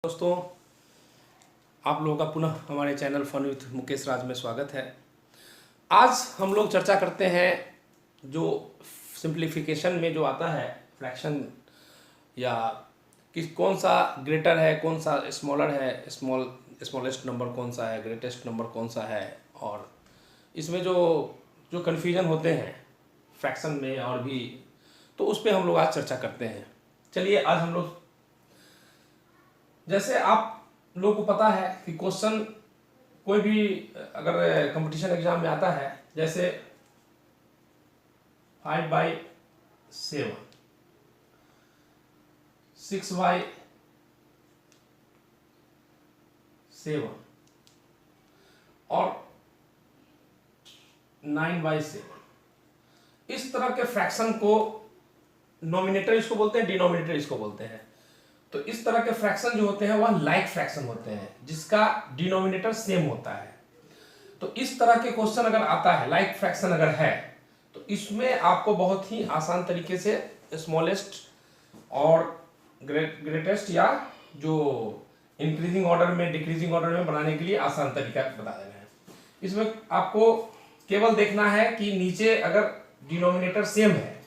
दोस्तों, आप लोगों का पुनः हमारे चैनल फन विथ मुकेश राज में स्वागत है। आज हम लोग चर्चा करते हैं जो सिंप्लीफिकेशन में जो आता है फ्रैक्शन, या किस कौन सा ग्रेटर है, कौन सा स्मॉलर है, स्मॉलेस्ट नंबर कौन सा है, ग्रेटेस्ट नंबर कौन सा है, और इसमें जो जो कन्फ्यूजन होते हैं फ्रैक्शन में और भी, तो उस पर हम लोग आज चर्चा करते हैं। चलिए, आज हम लोग, जैसे आप लोगों को पता है कि क्वेश्चन कोई भी अगर कंपटीशन एग्जाम में आता है, जैसे 5/7, 6/7 और 9/7, इस तरह के फ्रैक्शन को नोमिनेटर इसको बोलते हैं, डिनोमिनेटर इसको बोलते हैं। तो इस तरह के फ्रैक्शन जो होते हैं वह लाइक फ्रैक्शन होते हैं, जिसका डिनोमिनेटर सेम होता है। तो इस तरह के क्वेश्चन अगर आता है, लाइक फ्रैक्शन अगर है, तो इसमें आपको बहुत ही आसान तरीके से स्मॉलेस्ट और ग्रेटेस्ट, या जो इंक्रीजिंग ऑर्डर में डिक्रीजिंग ऑर्डर में बनाने के लिए आसान तरीका बता देना है। इसमें आपको केवल देखना है कि नीचे अगर डिनोमिनेटर सेम है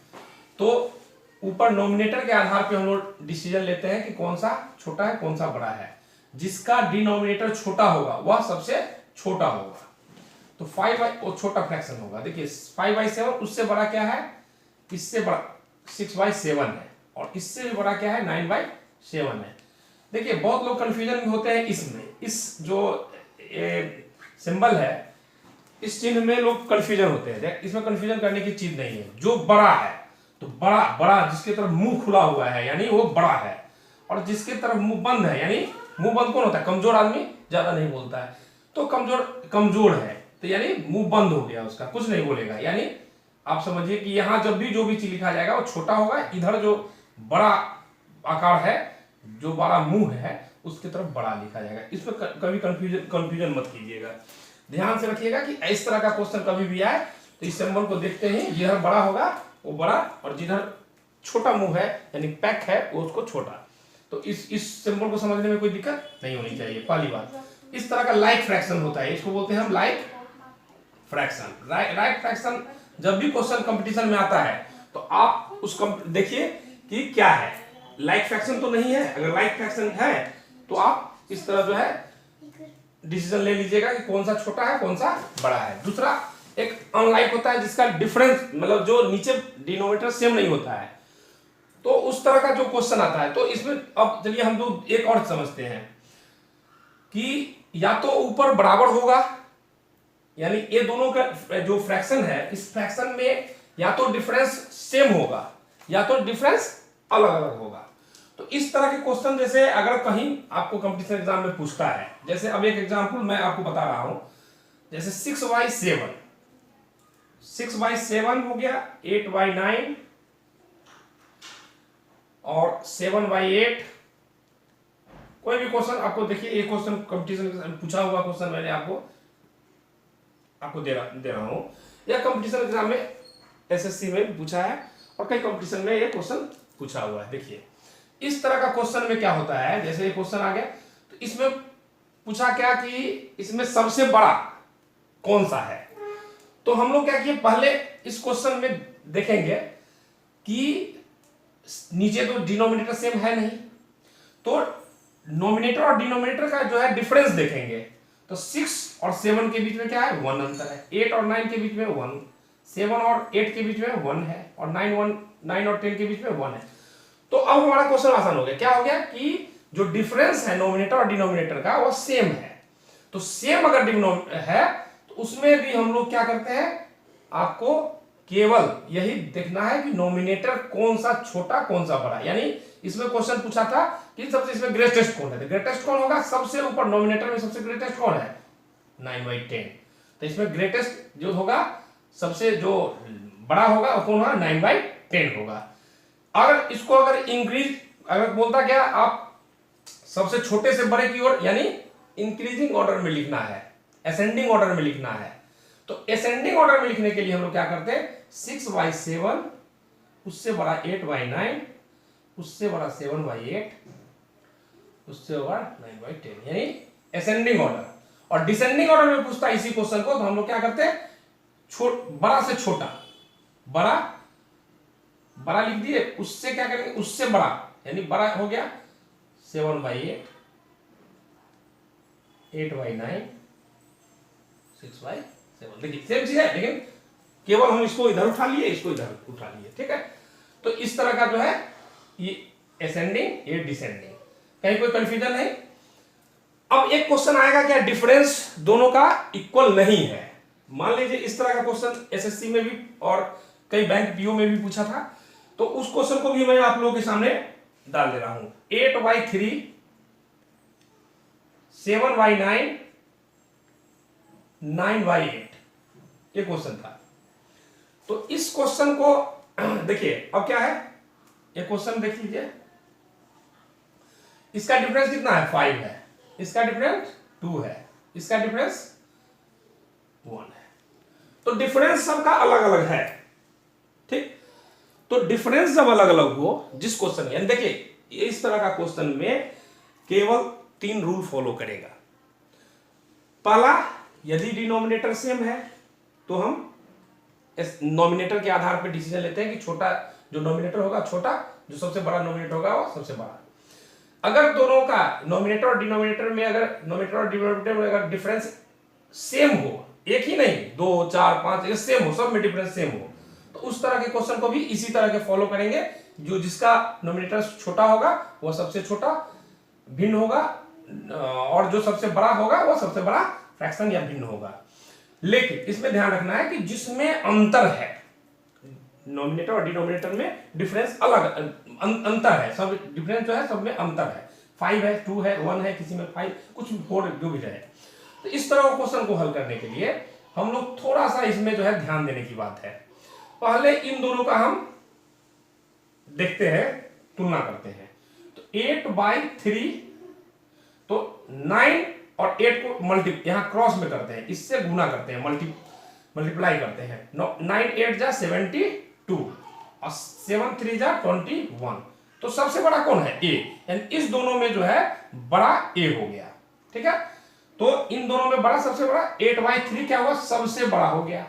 तो ऊपर नोमिनेटर के आधार पे हम लोग डिसीजन लेते हैं कि कौन सा छोटा है, कौन सा बड़ा है। जिसका डिनोमिनेटर छोटा होगा वह सबसे छोटा होगा। तो 5 वो छोटा फ्रैक्शन होगा। देखिए 5/7 उससे बड़ा क्या है, इससे बड़ा 6/7 है, और इससे भी बड़ा क्या है, 9/7 है। देखिए बहुत लोग कंफ्यूजन में होते हैं इसमें, इस जो सिंबल है, इस चिन्ह में लोग कंफ्यूजन होते हैं। इसमें कंफ्यूजन करने की चीज नहीं है। जो बड़ा है तो बड़ा बड़ा, जिसके तरफ मुंह खुला हुआ है यानी वो बड़ा है, और जिसके तरफ मुंह बंद है यानी मुंह बंद कौन होता है, कमजोर आदमी, ज्यादा नहीं बोलता है, तो कमजोर है, तो यानी मुंह बंद हो गया, उसका कुछ नहीं बोलेगा। यानी आप समझिए कि यहां जब भी जो भी चीज लिखा जाएगा वो छोटा होगा, इधर जो बड़ा आकार है, जो बड़ा मुंह है, उसकी तरफ बड़ा लिखा जाएगा। इसमें कभी कंफ्यूजन मत कीजिएगा। ध्यान से रखिएगा कि इस तरह का क्वेश्चन कभी भी आए तो इस सिंबल को देखते ही जिधर बड़ा होगा वो बड़ा, और जिधर छोटा मुंह है यानी पैक है वो उसको छोटा। तो इस सिंबल को समझने में कोई दिक्कत नहीं होनी चाहिए। पहली बात, इस तरह का लाइक फ्रैक्शन होता है, इसको बोलते हैं हम लाइक फ्रैक्शन। लाइक फ्रैक्शन जब भी क्वेश्चन कंपटीशन में आता है तो आप उसको देखिए कि क्या है। लाइक फ्रैक्शन तो नहीं है। अगर लाइक फ्रैक्शन है तो आप इस तरह जो है डिसीजन ले लीजिएगा कि कौन सा छोटा है, कौन सा बड़ा है। दूसरा, एक अनलाइक होता है जिसका डिफरेंस, मतलब जो नीचे डिनोमिनेटर सेम नहीं होता है, तो उस तरह का जो क्वेश्चन आता है, तो इसमें अब चलिए हम लोग एक और समझते हैं कि या तो ऊपर बराबर होगा, यानी ये दोनों का जो फ्रैक्शन है, इस फ्रैक्शन में या तो डिफरेंस सेम होगा या तो डिफरेंस अलग अलग होगा। तो इस तरह के क्वेश्चन जैसे अगर कहीं आपको कंपटीशन एग्जाम में पूछता है, जैसे अब एक एग्जांपल मैं आपको बता रहा हूं, जैसे 6/7 हो गया, 8/9 और 7/8। कोई भी क्वेश्चन आपको, देखिए एक क्वेश्चन कंपटीशन पूछा हुआ क्वेश्चन मैंने आपको दे रहा हूं, या कंपटीशन एग्जाम में एसएससी में पूछा है और कई कंपटीशन में ये क्वेश्चन पूछा हुआ है। देखिए इस तरह का क्वेश्चन में क्या होता है, जैसे ये क्वेश्चन आ गया तो इसमें पूछा क्या कि इसमें सबसे बड़ा कौन सा है। तो हम लोग क्या किए, पहले इस क्वेश्चन में देखेंगे कि नीचे तो डिनोमिनेटर सेम है नहीं, तो नोमिनेटर और डिनोमिनेटर का जो है डिफरेंस देखेंगे। तो 6 और 7 के बीच में क्या है, 1 अंतर है। 8 और 9 के बीच में 1, 7 और 8 के बीच में 1 है, और 9 और 10 के बीच में 1 है। तो अब हमारा क्वेश्चन आसान हो गया। क्या हो गया कि जो डिफरेंस है नोमिनेटर और डिनोमिनेटर का वो सेम है। तो सेम अगर है तो उसमें भी हम लोग क्या करते हैं, आपको केवल यही देखना है कि नोमिनेटर कौन सा छोटा कौन सा बड़ा। यानी इसमें क्वेश्चन पूछा था कि सबसे इसमें ग्रेटेस्ट कौन है, तो ग्रेटेस्ट कौन होगा, सबसे ऊपर नोमिनेटर में सबसे ग्रेटेस्ट कौन है, 9/10। तो इसमें ग्रेटेस्ट जो होगा, सबसे जो बड़ा होगा वो कौन होगा, 9/10 होगा। अगर इसको अगर बोलता क्या, आप सबसे छोटे से बड़े की ओर यानी इंक्रीजिंग ऑर्डर में लिखना है, असेंडिंग ऑर्डर में लिखना है। तो असेंडिंग ऑर्डर में लिखने के लिए हम लोग क्या करते हैं, 6/7, उससे बड़ा 8/9, उससे बड़ा 7/8, उससे होगा 9/10, यानी असेंडिंग ऑर्डर। और डिसेंडिंग ऑर्डर में पूछता है इसी क्वेश्चन को, तो हम लोग क्या करते हैं, बड़ा से छोटा, बड़ा बड़ा लिख दिए, उससे क्या करेंगे, उससे बड़ा, यानी बड़ा हो गया 7/8, 8/9, 6/7। देखिए सेम चीज है, लेकिन केवल हम इसको इधर उठा लिए, इसको इधर उठा लिए, ठीक है। तो इस तरह का जो है ये असेंडिंग, ये डिसेंडिंग, कहीं कोई कंफ्यूजन नहीं। अब एक क्वेश्चन आएगा क्या डिफरेंस दोनों का इक्वल नहीं है। मान लीजिए इस तरह का क्वेश्चन एसएससी में भी और कई बैंक पीओ में भी पूछा था, तो उस क्वेश्चन को भी मैं आप लोगों के सामने डाल दे रहा हूं। 8/3, 7/9, 9/8, ये क्वेश्चन था। तो इस क्वेश्चन को देखिए, अब क्या है, ये क्वेश्चन देख लीजिए, इसका डिफरेंस कितना है, 5 है, इसका डिफरेंस 2 है, इसका डिफरेंस 1 है। तो डिफरेंस सबका अलग अलग है, ठीक। तो डिफरेंस जब अलग अलग हो जिस क्वेश्चन, यानी देखिए इस तरह का क्वेश्चन में केवल 3 रूल फॉलो करेगा। पहला, यदि डिनोमिनेटर सेम है तो हम नॉमिनेटर के आधार पर डिसीजन लेते हैं कि छोटा जो नॉमिनेटर होगा छोटा, जो सबसे बड़ा नॉमिनेटर होगा वो सबसे बड़ा। अगर दोनों का नॉमिनेटर और डिनोमिनेटर में, अगर नॉमिनेटर और डिनोमिनेटर में अगर डिफरेंस सेम हो, एक ही नहीं 2, 4, 5 सेम हो, सब में डिफरेंस सेम हो, तो उस तरह के क्वेश्चन को भी इसी तरह के फॉलो करेंगे। जो जिसका नॉमिनेटर छोटा होगा वह सबसे छोटा भिन्न होगा, और जो सबसे बड़ा होगा वह सबसे बड़ा फ्रैक्शन या भिन्न होगा। लेकिन इसमें ध्यान रखना है कि जिसमें अंतर है, नॉमिनेटर और डिनोमिनेटर में डिफरेंस अलग अंतर है, सब डिफरेंस जो है सब में अंतर है, 5 है, 2 है, 1 है, किसी में 5, कुछ 4 जो भी रहे। तो इस तरह क्वेश्चन को हल करने के लिए हम लोग थोड़ा सा इसमें जो है ध्यान देने की बात है। पहले इन दोनों का हम देखते हैं, तुलना करते हैं। तो 8/3, तो 9 और 8 को यहां क्रॉस में करते हैं, इससे गुना करते हैं, मल्टीप्लाई करते हैं। 9 8 जा 72 और 7 3 जा 21। तो सबसे बड़ा कौन है, ए, यानी इस दोनों में जो है बड़ा ए हो गया, ठीक है। तो इन दोनों में बड़ा सबसे बड़ा 8/3 क्या हुआ, सबसे बड़ा हो गया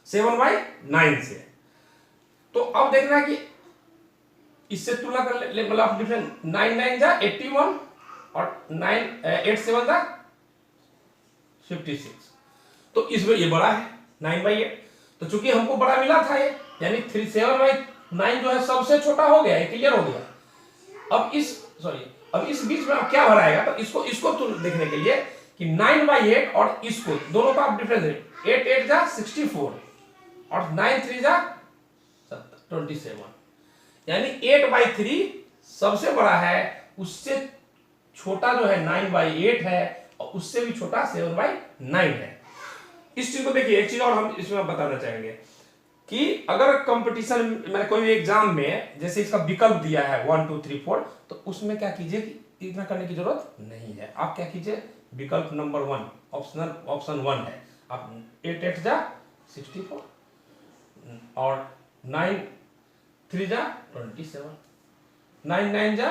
7/9 से। तो अब देखना कि इससे तुलना कर ले, मतलब डिफरेंस 9 9 जा 81 और 8 7 जा 56। तो इसमें ये बड़ा है 9/8। तो चूंकि हमको बड़ा मिला था ये, यानी 7/9 जो है सबसे छोटा हो गया, क्लियर हो गया। अब इस बीच में आप क्या भराएगा, तो इसको देखने के लिए कि 9/8 और इसको दोनों का आप डिफरेंस है, 8 8 जा 64 और 9 3 जा 27, यानी 8/3 सबसे बड़ा है, उससे छोटा जो है 9/8 है, और उससे भी छोटा 7/9 है। इस चीज को देखिए, एक चीज और हम इसमें बताना चाहेंगे कि अगर कंपटीशन में कोई भी एग्जाम में जैसे इसका विकल्प दिया है 1 2 3 4, तो उसमें क्या कीजिए कि इतना करने की जरूरत नहीं है। आप क्या कीजिए, विकल्प नंबर 1 ऑप्शन 1 है, आप 8 8 जा 64 और 9 3 जा 27, 9 9 जा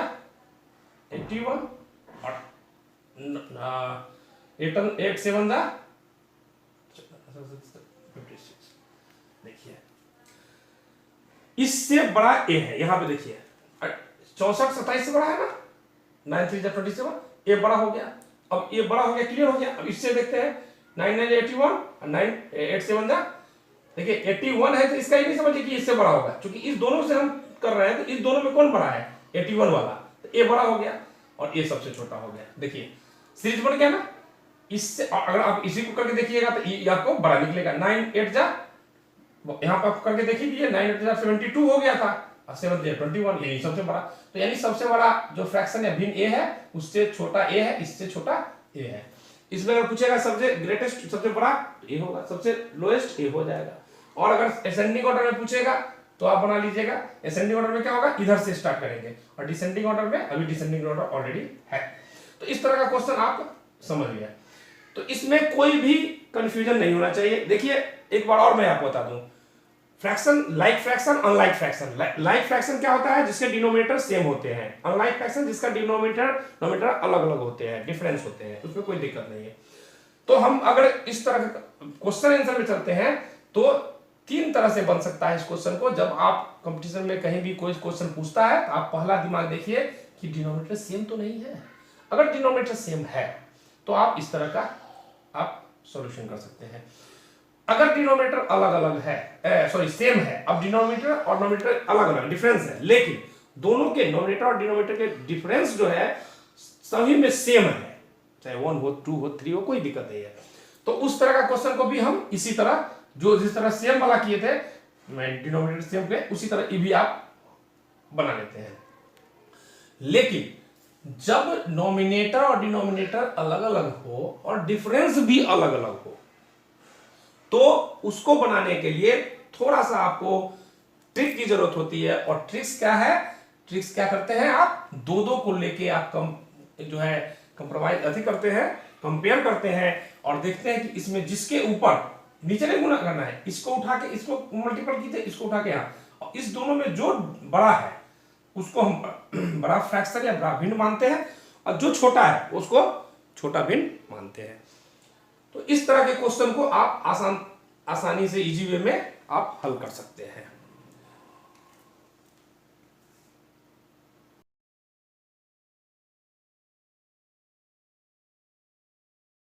81 और 8 7 जा 56। देखिए इससे बड़ा ए है, यहां पे देखिए 64 27 से बड़ा है ना, 9 3 जा 27, ए बड़ा हो गया। अब ये बड़ा हो गया, क्लियर हो गया। अब इससे देखते हैं 9 9 81 और 9 8 7 जा, देखिए 81 है, तो इसका ये नहीं समझिए कि इससे बड़ा होगा, क्योंकि इस दोनों से हम कर रहे हैं, तो इस दोनों में कौन बड़ा है, 81 वाला, तो ए बड़ा हो गया और ए सबसे छोटा हो गया। देखिए सीरीज बन गया ना। इससे अगर आप इसी को करके देखिएगा तो ये आपको बड़ा निकलेगा। 9 8 जा, यहां पर करके देखिए, 9 8 जा 72 हो गया था और 7 जा 21, यही सबसे बड़ा। तो यानी सबसे बड़ा जो फ्रैक्शन है भिन्न ए है, उससे छोटा ए है, इससे छोटा ए है। इसमें अगर पूछेगा सबसे ग्रेटेस्ट सबसे बड़ा ए होगा, सबसे लोएस्ट ए हो जाएगा। और अगर असेंडिंग ऑर्डर में पूछेगा तो आप बना लीजिएगा, असेंडिंग ऑर्डर में क्या होगा, इधर से स्टार्ट करेंगे, और डिसेंडिंग ऑर्डर में अभी डिसेंडिंग ऑर्डर ऑलरेडी है। तो इस तरह का क्वेश्चन आप समझ लिया। तो इसमें कोई भी कंफ्यूजन नहीं होना चाहिए। देखिए एक बार और मैं आपको बता दूं, fraction, like fraction, unlike fraction. Like fraction क्या होता है? जिसके डिनोमिनेटर सेम होते हैं। अनलाइक फ्रैक्शन जिसका डिनोमिनेटर अलग अलग होते हैं, डिफरेंस होते हैं, उसमें कोई दिक्कत नहीं है। तो हम अगर इस तरह का क्वेश्चन आंसर में चलते हैं तो 3 तरह से बन सकता है इस क्वेश्चन को। जब आप कंपटीशन में कहीं भी कोई क्वेश्चन पूछता है तो आप पहला दिमाग देखिए कि डिनोमिनेटर सेम तो नहीं है। अगर डिनोमिनेटर सेम है तो आप इस तरह का आप सॉल्यूशन कर सकते हैं। अगर डिनोमिनेटर अलग अलग है, सॉरी सेम है, अब डिनोमिनेटर और नोमिनेटर अलग अलग डिफरेंस है, लेकिन दोनों के नोमिनेटर और डिनोमिनेटर के डिफरेंस जो है सभी में सेम है, चाहे 1 हो, 2 हो, 3 हो, कोई दिक्कत नहीं है। तो उस तरह का क्वेश्चन को भी हम इसी तरह, जो जिस तरह सेम वाला किए थे डिनोमिनेटर सेम के, उसी तरह ये भी आप बना लेते हैं। लेकिन जब नोमिनेटर और डिनोमिनेटर अलग अलग हो और डिफरेंस भी अलग अलग हो तो उसको बनाने के लिए थोड़ा सा आपको ट्रिक की जरूरत होती है। और ट्रिक्स क्या है? ट्रिक्स क्या करते हैं आप? दो को लेके आप जो है कंप्रोमाइज अधिक करते हैं, कंपेयर करते हैं और देखते हैं कि इसमें जिसके ऊपर नीचे नहीं गुना करना है, इसको उठा के इसको मल्टीपल कीजिए, इसको उठा के यहाँ, और इस दोनों में जो बड़ा है उसको हम बड़ा फ्रैक्शन या बड़ा भिन्न मानते हैं और जो छोटा है उसको छोटा भिन्न मानते हैं। तो इस तरह के क्वेश्चन को आप आसानी से इजी वे में आप हल कर सकते हैं।